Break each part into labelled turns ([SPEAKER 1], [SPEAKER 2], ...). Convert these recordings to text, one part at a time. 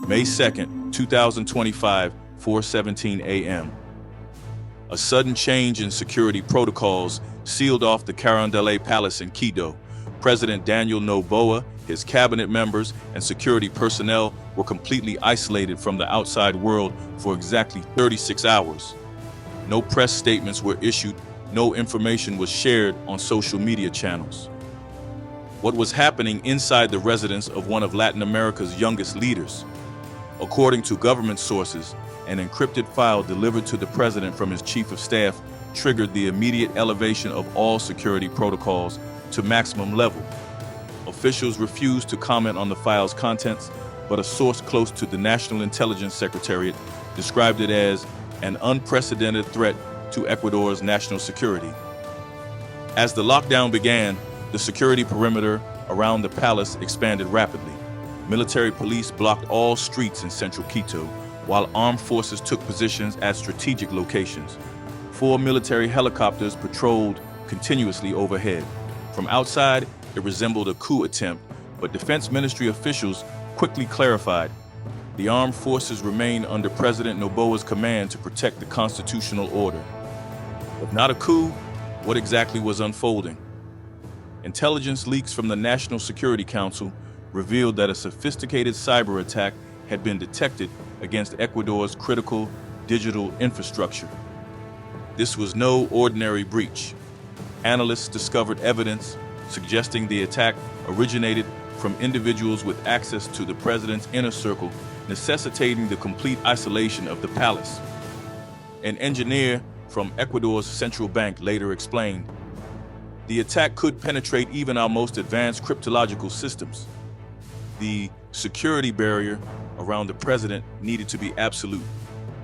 [SPEAKER 1] May 2nd, 2025, 4:17 a.m. A sudden change in security protocols sealed off the Carondelet Palace in Quito. President Daniel Noboa, his cabinet members, and security personnel were completely isolated from the outside world for exactly 36 hours. No press statements were issued, no information was shared on social media channels. What was happening inside the residence of one of Latin America's youngest leaders? According to government sources, an encrypted file delivered to the president from his chief of staff triggered the immediate elevation of all security protocols to maximum level. Officials refused to comment on the file's contents, but a source close to the National Intelligence Secretariat described it as an unprecedented threat to Ecuador's national security. As the lockdown began, the security perimeter around the palace expanded rapidly. Military police blocked all streets in central Quito, while armed forces took positions at strategic locations. 4 military helicopters patrolled continuously overhead. From outside, it resembled a coup attempt, but Defense Ministry officials quickly clarified the armed forces remain under President Noboa's command to protect the constitutional order. If not a coup, what exactly was unfolding? Intelligence leaks from the National Security Council revealed that a sophisticated cyber attack had been detected against Ecuador's critical digital infrastructure. This was no ordinary breach. Analysts discovered evidence suggesting the attack originated from individuals with access to the president's inner circle, necessitating the complete isolation of the palace. An engineer from Ecuador's central bank later explained, the attack could penetrate even our most advanced cryptological systems. The security barrier around the president needed to be absolute,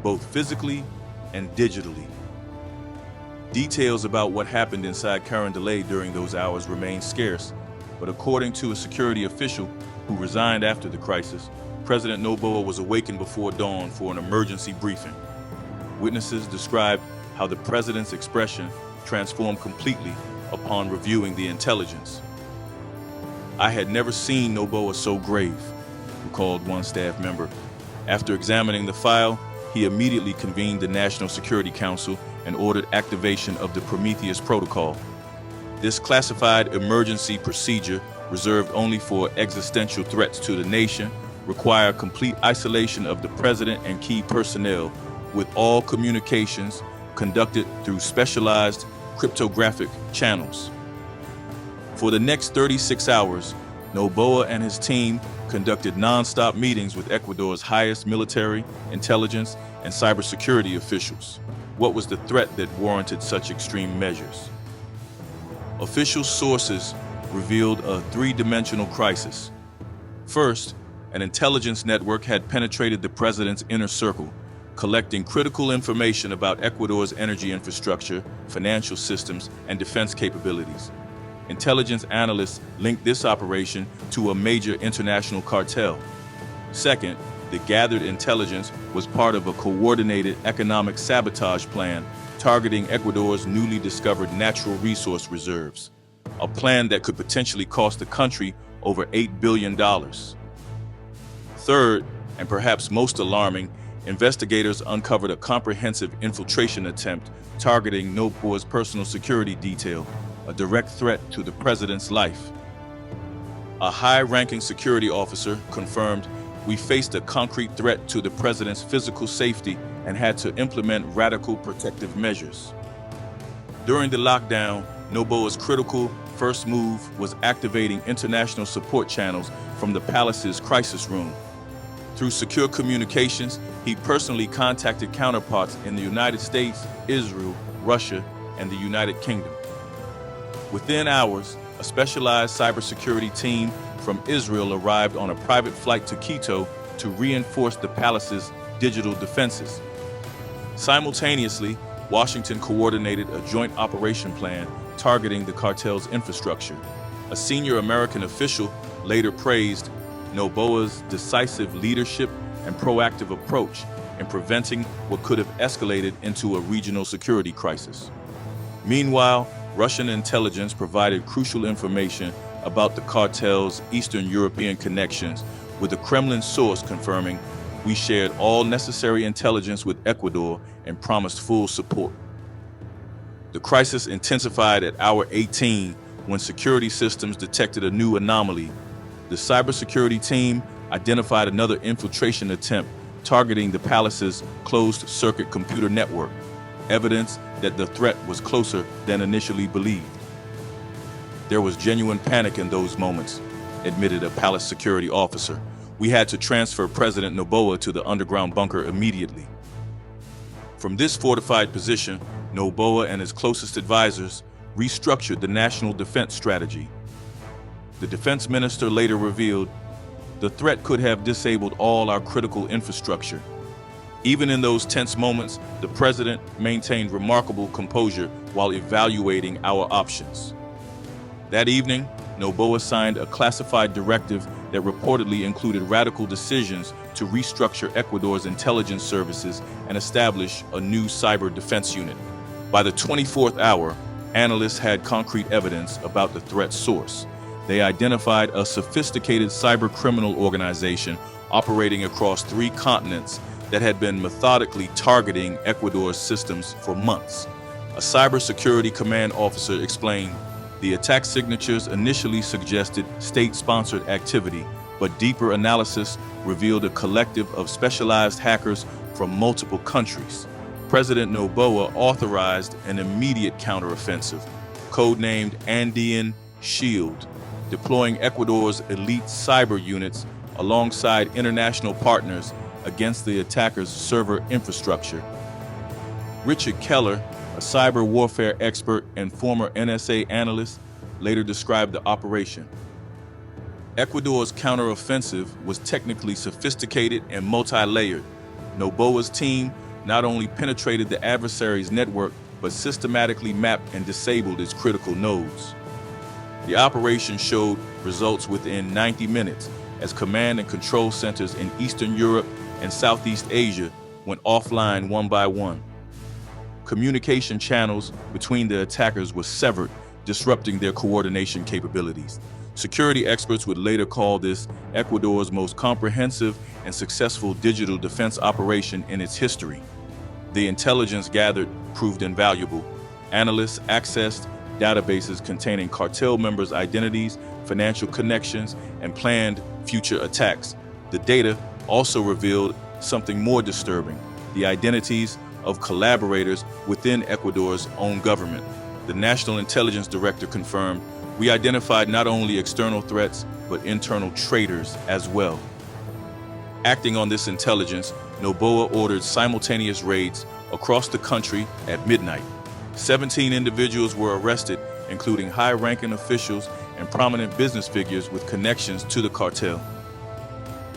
[SPEAKER 1] both physically and digitally. Details about what happened inside Carondelet during those hours remain scarce, but according to a security official who resigned after the crisis, President Noboa was awakened before dawn for an emergency briefing. Witnesses described how the president's expression transformed completely upon reviewing the intelligence. I had never seen Noboa so grave, recalled one staff member. After examining the file, he immediately convened the National Security Council and ordered activation of the Prometheus Protocol. This classified emergency procedure, reserved only for existential threats to the nation, required complete isolation of the president and key personnel, with all communications conducted through specialized cryptographic channels. For the next 36 hours, Noboa and his team conducted non-stop meetings with Ecuador's highest military, intelligence, and cybersecurity officials. What was the threat that warranted such extreme measures? Official sources revealed a three-dimensional crisis. First, an intelligence network had penetrated the president's inner circle, collecting critical information about Ecuador's energy infrastructure, financial systems, and defense capabilities. Intelligence analysts linked this operation to a major international cartel. Second, the gathered intelligence was part of a coordinated economic sabotage plan targeting Ecuador's newly discovered natural resource reserves, a plan that could potentially cost the country over $8 billion. Third, and perhaps most alarming, investigators uncovered a comprehensive infiltration attempt targeting Noboa's personal security detail, a direct threat to the president's life. A high-ranking security officer confirmed, "We faced a concrete threat to the president's physical safety and had to implement radical protective measures." During the lockdown, Noboa's critical first move was activating international support channels from the palace's crisis room. Through secure communications, he personally contacted counterparts in the United States, Israel, Russia, and the United Kingdom. Within hours, a specialized cybersecurity team from Israel arrived on a private flight to Quito to reinforce the palace's digital defenses. Simultaneously, Washington coordinated a joint operation plan targeting the cartel's infrastructure. A senior American official later praised Noboa's decisive leadership and proactive approach in preventing what could have escalated into a regional security crisis. Meanwhile, Russian intelligence provided crucial information about the cartel's Eastern European connections, with a Kremlin source confirming, "We shared all necessary intelligence with Ecuador and promised full support." The crisis intensified at hour 18 when security systems detected a new anomaly. The cybersecurity team identified another infiltration attempt targeting the palace's closed-circuit computer network, evidence that the threat was closer than initially believed. "There was genuine panic in those moments," admitted a palace security officer. "We had to transfer President Noboa to the underground bunker immediately." From this fortified position, Noboa and his closest advisors restructured the national defense strategy. The defense minister later revealed, "The threat could have disabled all our critical infrastructure." Even in those tense moments, the president maintained remarkable composure while evaluating our options. That evening, Noboa signed a classified directive that reportedly included radical decisions to restructure Ecuador's intelligence services and establish a new cyber defense unit. By the 24th hour, analysts had concrete evidence about the threat source. They identified a sophisticated cyber criminal organization operating across 3 continents that had been methodically targeting Ecuador's systems for months. A cybersecurity command officer explained, "The attack signatures initially suggested state-sponsored activity, but deeper analysis revealed a collective of specialized hackers from multiple countries." President Noboa authorized an immediate counteroffensive, codenamed Andean Shield, deploying Ecuador's elite cyber units alongside international partners against the attackers' server infrastructure. Richard Keller, a cyber warfare expert and former NSA analyst, later described the operation. Ecuador's counteroffensive was technically sophisticated and multi-layered. Noboa's team not only penetrated the adversary's network, but systematically mapped and disabled its critical nodes. The operation showed results within 90 minutes as command and control centers in Eastern Europe and Southeast Asia went offline one by one. Communication channels between the attackers were severed, disrupting their coordination capabilities. Security experts would later call this Ecuador's most comprehensive and successful digital defense operation in its history. The intelligence gathered proved invaluable. Analysts accessed databases containing cartel members' identities, financial connections, and planned future attacks. The data also revealed something more disturbing: the identities of collaborators within Ecuador's own government. The National Intelligence Director confirmed, "We identified not only external threats, but internal traitors as well." Acting on this intelligence, Noboa ordered simultaneous raids across the country at midnight. 17 individuals were arrested, including high-ranking officials and prominent business figures with connections to the cartel.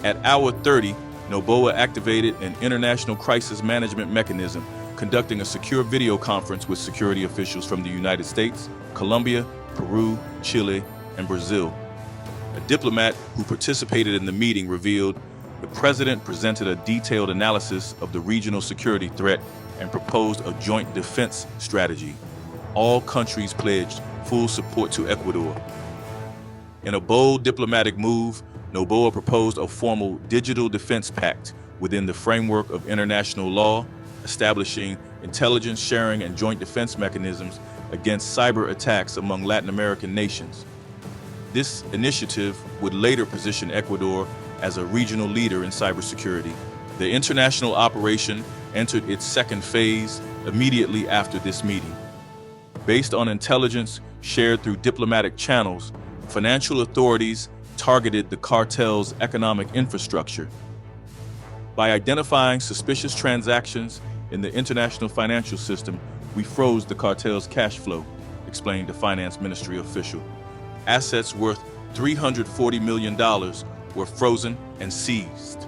[SPEAKER 1] At hour 30, Noboa activated an international crisis management mechanism, conducting a secure video conference with security officials from the United States, Colombia, Peru, Chile, and Brazil. A diplomat who participated in the meeting revealed, "The president presented a detailed analysis of the regional security threat and proposed a joint defense strategy. All countries pledged full support to Ecuador." In a bold diplomatic move, Noboa proposed a formal digital defense pact within the framework of international law, establishing intelligence sharing and joint defense mechanisms against cyber attacks among Latin American nations. This initiative would later position Ecuador as a regional leader in cybersecurity. The international operation entered its second phase immediately after this meeting. Based on intelligence shared through diplomatic channels, financial authorities targeted the cartel's economic infrastructure. By identifying suspicious transactions in the international financial system, we froze the cartel's cash flow, explained a finance ministry official. Assets worth $340 million were frozen and seized.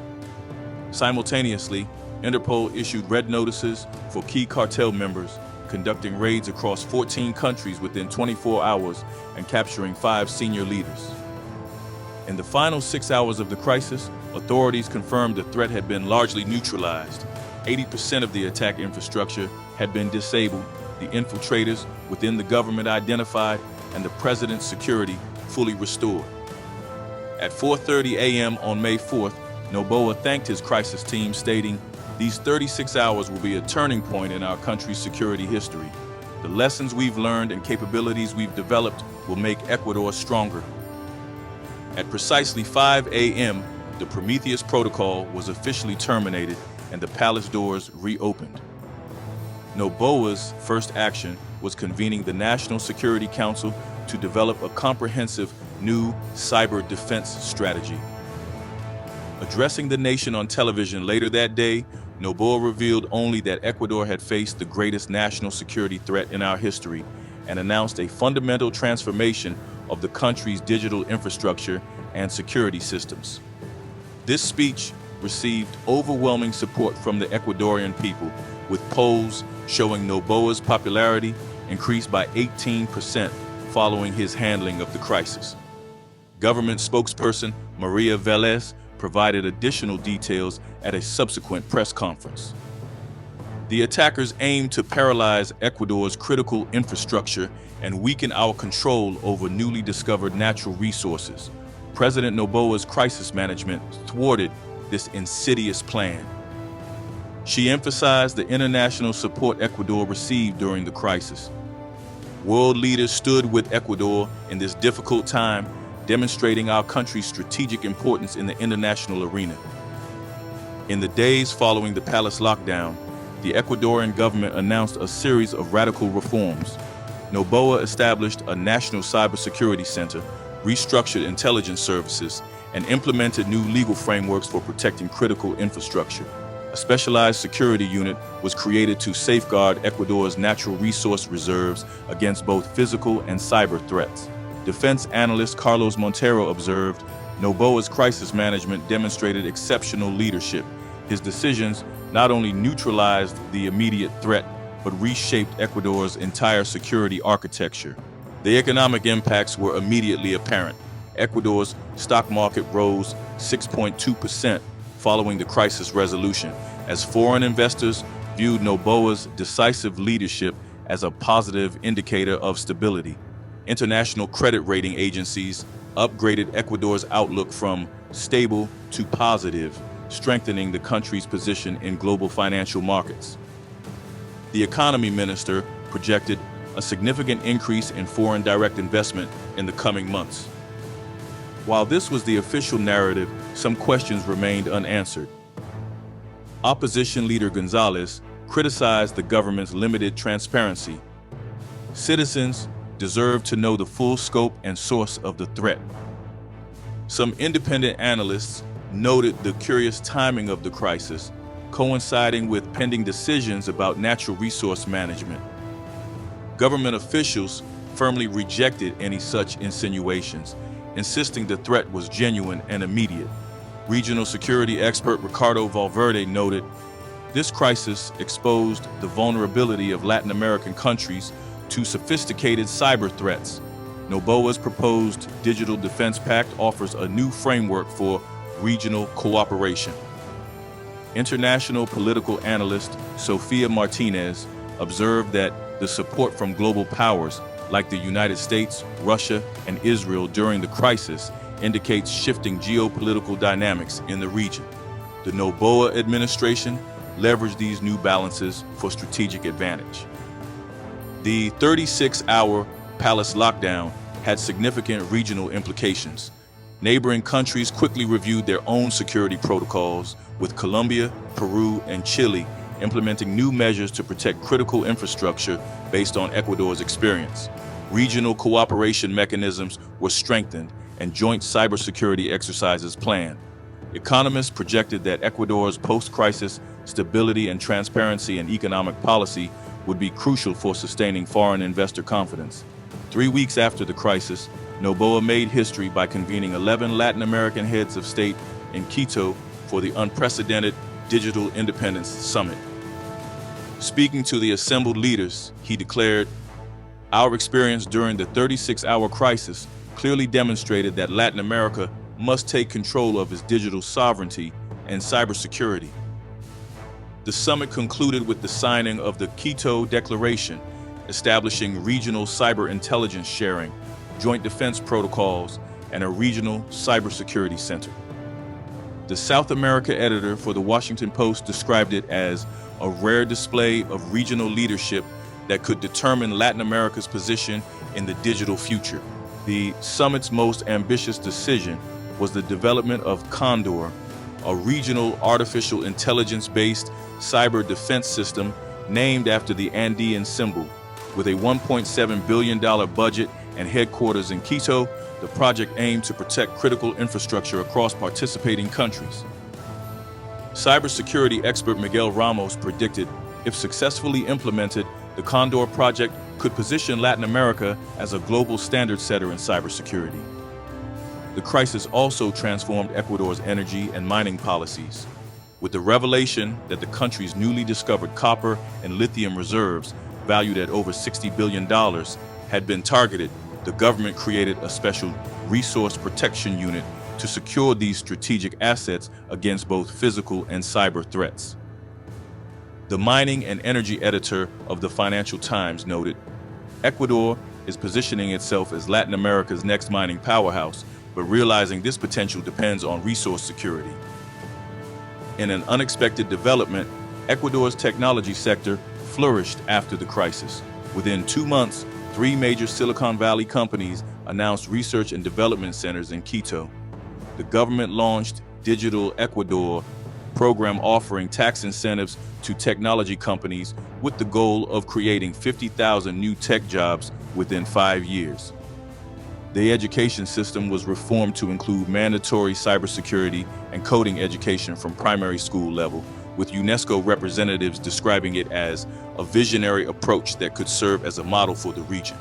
[SPEAKER 1] Simultaneously, Interpol issued red notices for key cartel members, conducting raids across 14 countries within 24 hours and capturing 5 senior leaders. In the final 6 hours of the crisis, authorities confirmed the threat had been largely neutralized. 80% of the attack infrastructure had been disabled, the infiltrators within the government identified, and the president's security fully restored. At 4:30 a.m. on May 4th, Noboa thanked his crisis team, stating, "These 36 hours will be a turning point in our country's security history. The lessons we've learned and capabilities we've developed will make Ecuador stronger." At precisely 5 a.m., the Prometheus Protocol was officially terminated and the palace doors reopened. Noboa's first action was convening the National Security Council to develop a comprehensive new cyber defense strategy. Addressing the nation on television later that day, Noboa revealed only that Ecuador had faced the greatest national security threat in our history and announced a fundamental transformation of the country's digital infrastructure and security systems. This speech received overwhelming support from the Ecuadorian people, with polls showing Noboa's popularity increased by 18% following his handling of the crisis. Government spokesperson Maria Velez provided additional details at a subsequent press conference. The attackers aimed to paralyze Ecuador's critical infrastructure and weaken our control over newly discovered natural resources. President Noboa's crisis management thwarted this insidious plan. She emphasized the international support Ecuador received during the crisis. World leaders stood with Ecuador in this difficult time, demonstrating our country's strategic importance in the international arena. In the days following the palace lockdown, the Ecuadorian government announced a series of radical reforms. Noboa established a national cybersecurity center, restructured intelligence services, and implemented new legal frameworks for protecting critical infrastructure. A specialized security unit was created to safeguard Ecuador's natural resource reserves against both physical and cyber threats. Defense analyst Carlos Montero observed, Noboa's crisis management demonstrated exceptional leadership. His decisions not only neutralized the immediate threat, but reshaped Ecuador's entire security architecture. The economic impacts were immediately apparent. Ecuador's stock market rose 6.2% following the crisis resolution, as foreign investors viewed Noboa's decisive leadership as a positive indicator of stability. International credit rating agencies upgraded Ecuador's outlook from stable to positive, strengthening the country's position in global financial markets. The economy minister projected a significant increase in foreign direct investment in the coming months. While this was the official narrative, some questions remained unanswered. Opposition leader Gonzalez criticized the government's limited transparency. Citizens deserve to know the full scope and source of the threat. Some independent analysts noted the curious timing of the crisis, coinciding with pending decisions about natural resource management. Government officials firmly rejected any such insinuations, insisting the threat was genuine and immediate. Regional security expert Ricardo Valverde noted, "This crisis exposed the vulnerability of Latin American countries to sophisticated cyber threats. Noboa's proposed Digital Defense Pact offers a new framework for regional cooperation." International political analyst Sofia Martinez observed that the support from global powers like the United States, Russia, and Israel during the crisis indicates shifting geopolitical dynamics in the region. The Noboa administration leveraged these new balances for strategic advantage. The 36-hour palace lockdown had significant regional implications. Neighboring countries quickly reviewed their own security protocols, with Colombia, Peru, and Chile implementing new measures to protect critical infrastructure based on Ecuador's experience. Regional cooperation mechanisms were strengthened and joint cybersecurity exercises planned. Economists projected that Ecuador's post-crisis stability and transparency in economic policy would be crucial for sustaining foreign investor confidence. 3 weeks after the crisis, Noboa made history by convening 11 Latin American heads of state in Quito for the unprecedented Digital Independence Summit. Speaking to the assembled leaders, he declared, "Our experience during the 36-hour crisis clearly demonstrated that Latin America must take control of its digital sovereignty and cybersecurity." The summit concluded with the signing of the Quito Declaration, establishing regional cyber intelligence sharing, joint defense protocols, and a regional cybersecurity center. The South America editor for the Washington Post described it as a rare display of regional leadership that could determine Latin America's position in the digital future. The summit's most ambitious decision was the development of Condor, a regional artificial intelligence-based cyber defense system named after the Andean symbol. With a $1.7 billion budget and headquarters in Quito, the project aimed to protect critical infrastructure across participating countries. Cybersecurity expert Miguel Ramos predicted, if successfully implemented, the Condor project could position Latin America as a global standard setter in cybersecurity. The crisis also transformed Ecuador's energy and mining policies. With the revelation that the country's newly discovered copper and lithium reserves, valued at over $60 billion, had been targeted, the government created a special resource protection unit to secure these strategic assets against both physical and cyber threats. The mining and energy editor of the Financial Times noted, Ecuador is positioning itself as Latin America's next mining powerhouse, but realizing this potential depends on resource security. In an unexpected development, Ecuador's technology sector flourished after the crisis. Within 2 months, 3 major Silicon Valley companies announced research and development centers in Quito. The government launched Digital Ecuador, program offering tax incentives to technology companies with the goal of creating 50,000 new tech jobs within 5 years. The education system was reformed to include mandatory cybersecurity and coding education from primary school level, with UNESCO representatives describing it as a visionary approach that could serve as a model for the region.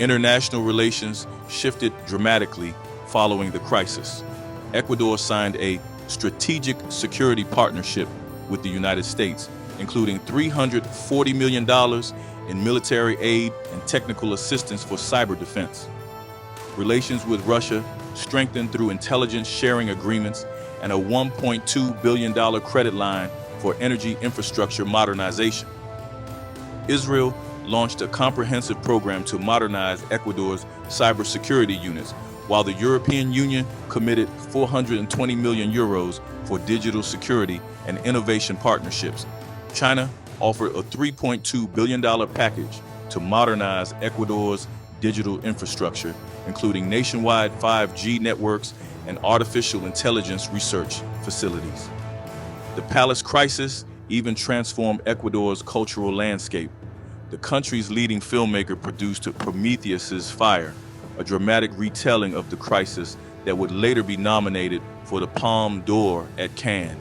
[SPEAKER 1] International relations shifted dramatically following the crisis. Ecuador signed a strategic security partnership with the United States, including $340 million in military aid and technical assistance for cyber defense. Relations with Russia strengthened through intelligence sharing agreements and a $1.2 billion credit line for energy infrastructure modernization. Israel launched a comprehensive program to modernize Ecuador's cybersecurity units, while the European Union committed 420 million euros for digital security and innovation partnerships. China offered a $3.2 billion package to modernize Ecuador's digital infrastructure, including nationwide 5G networks and artificial intelligence research facilities. The palace crisis even transformed Ecuador's cultural landscape. The country's leading filmmaker produced Prometheus's Fire, a dramatic retelling of the crisis that would later be nominated for the Palme d'Or at Cannes.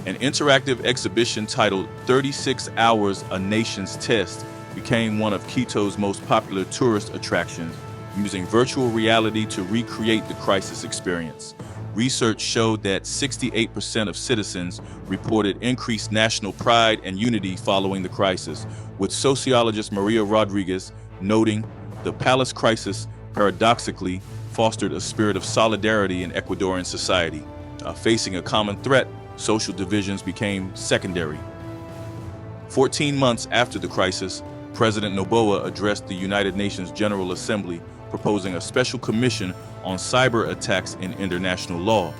[SPEAKER 1] An interactive exhibition titled 36 Hours: A Nation's Test became one of Quito's most popular tourist attractions, using virtual reality to recreate the crisis experience. Research showed that 68% of citizens reported increased national pride and unity following the crisis, with sociologist Maria Rodriguez noting the palace crisis paradoxically fostered a spirit of solidarity in Ecuadorian society. Facing a common threat, social divisions became secondary. 14 months after the crisis, President Noboa addressed the United Nations General Assembly, proposing a special commission on cyber attacks in international law.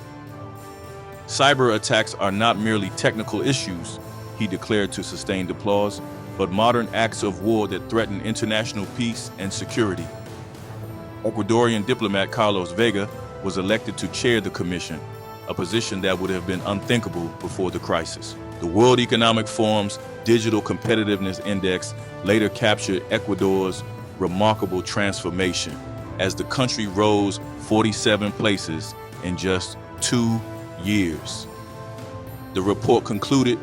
[SPEAKER 1] Cyber attacks are not merely technical issues, he declared to sustained applause, but modern acts of war that threaten international peace and security. Ecuadorian diplomat Carlos Vega was elected to chair the commission, a position that would have been unthinkable before the crisis. The World Economic Forum's Digital Competitiveness Index later captured Ecuador's remarkable transformation as the country rose 47 places in just 2 years. The report concluded,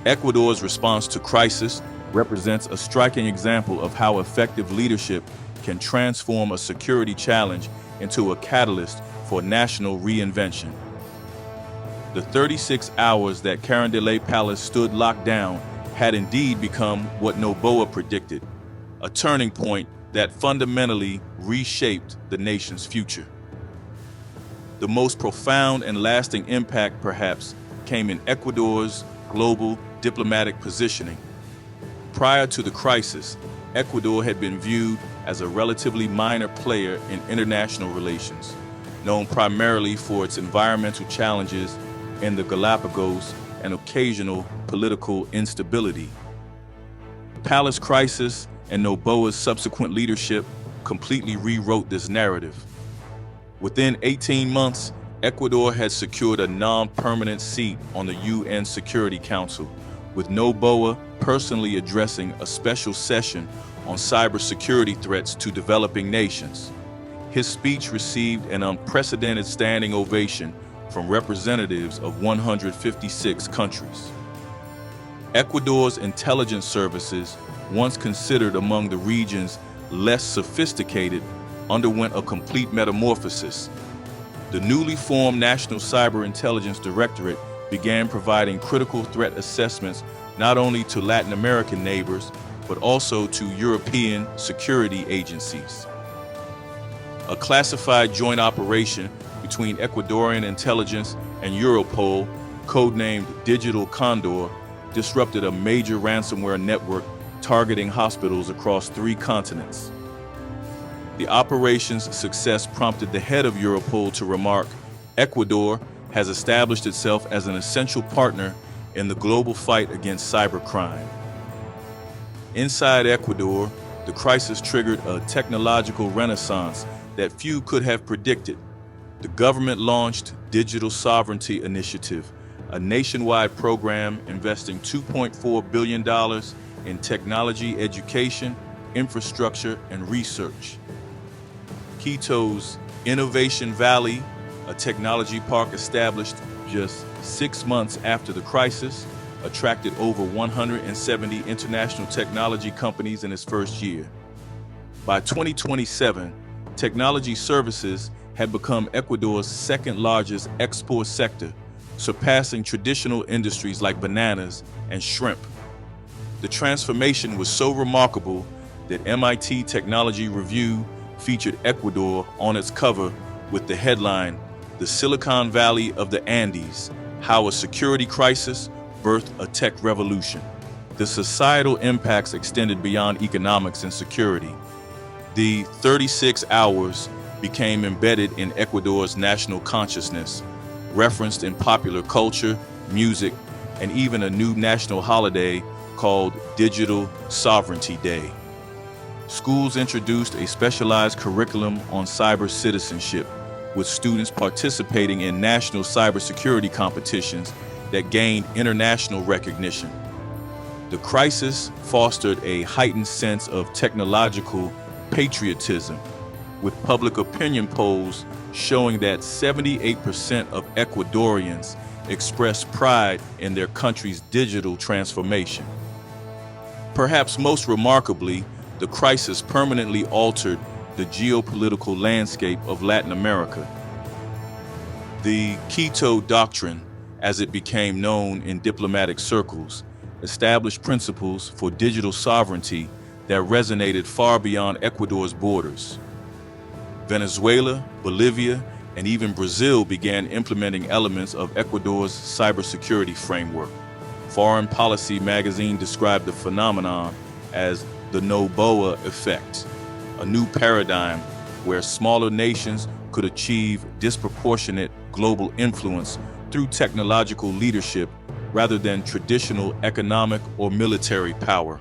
[SPEAKER 1] Ecuador's response to crisis represents a striking example of how effective leadership can transform a security challenge into a catalyst for national reinvention. The 36 hours that Carondelet Palace stood locked down had indeed become what Noboa predicted, a turning point that fundamentally reshaped the nation's future. The most profound and lasting impact, perhaps, came in Ecuador's global diplomatic positioning. Prior to the crisis, Ecuador had been viewed as a relatively minor player in international relations, known primarily for its environmental challenges in the Galapagos and occasional political instability. The palace crisis and Noboa's subsequent leadership completely rewrote this narrative. Within 18 months, Ecuador had secured a non-permanent seat on the UN Security Council, with Noboa personally addressing a special session on cybersecurity threats to developing nations. His speech received an unprecedented standing ovation from representatives of 156 countries. Ecuador's intelligence services, once considered among the region's less sophisticated, underwent a complete metamorphosis. The newly formed National Cyber Intelligence Directorate began providing critical threat assessments not only to Latin American neighbors, but also to European security agencies. A classified joint operation between Ecuadorian intelligence and Europol, codenamed Digital Condor, disrupted a major ransomware network targeting hospitals across 3 continents. The operation's success prompted the head of Europol to remark, "Ecuador has established itself as an essential partner in the global fight against cybercrime." Inside Ecuador, the crisis triggered a technological renaissance that few could have predicted. The government launched Digital Sovereignty Initiative, a nationwide program investing $2.4 billion in technology education, infrastructure, and research. Quito's Innovation Valley, a technology park established just 6 months after the crisis, attracted over 170 international technology companies in its first year. By 2027, technology services had become Ecuador's second largest export sector, surpassing traditional industries like bananas and shrimp. The transformation was so remarkable that MIT Technology Review featured Ecuador on its cover with the headline, "The Silicon Valley of the Andes, How a Security Crisis Birthed a Tech Revolution." The societal impacts extended beyond economics and security. The 36 hours became embedded in Ecuador's national consciousness, referenced in popular culture, music, and even a new national holiday called Digital Sovereignty Day. Schools introduced a specialized curriculum on cyber citizenship, with students participating in national cybersecurity competitions that gained international recognition. The crisis fostered a heightened sense of technological patriotism, with public opinion polls showing that 78% of Ecuadorians expressed pride in their country's digital transformation. Perhaps most remarkably, the crisis permanently altered the geopolitical landscape of Latin America. The Quito Doctrine, as it became known in diplomatic circles, established principles for digital sovereignty that resonated far beyond Ecuador's borders. Venezuela, Bolivia, and even Brazil began implementing elements of Ecuador's cybersecurity framework. Foreign Policy magazine described the phenomenon as the Noboa effect, a new paradigm where smaller nations could achieve disproportionate global influence through technological leadership rather than traditional economic or military power.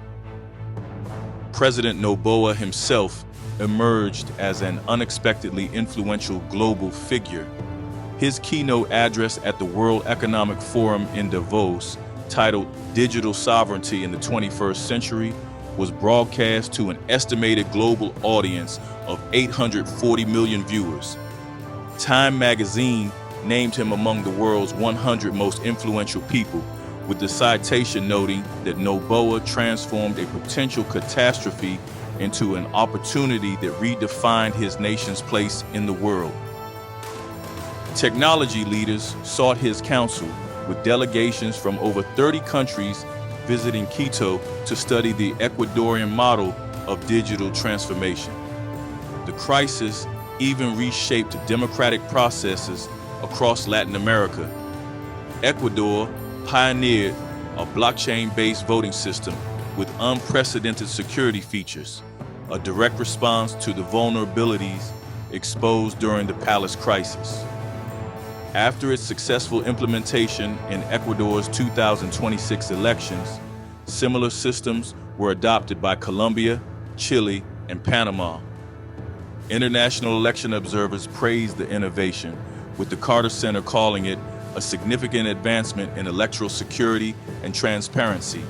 [SPEAKER 1] President Noboa himself emerged as an unexpectedly influential global figure. His keynote address at the World Economic Forum in Davos, titled "Digital Sovereignty in the 21st Century," was broadcast to an estimated global audience of 840 million viewers. Time magazine named him among the world's 100 most influential people, with the citation noting that Noboa transformed a potential catastrophe into an opportunity that redefined his nation's place in the world. Technology leaders sought his counsel, with delegations from over 30 countries visiting Quito to study the Ecuadorian model of digital transformation. The crisis even reshaped democratic processes across Latin America. Ecuador pioneered a blockchain-based voting system with unprecedented security features, a direct response to the vulnerabilities exposed during the palace crisis. After its successful implementation in Ecuador's 2026 elections, similar systems were adopted by Colombia, Chile, and Panama. International election observers praised the innovation, with the Carter Center calling it a significant advancement in electoral security and transparency.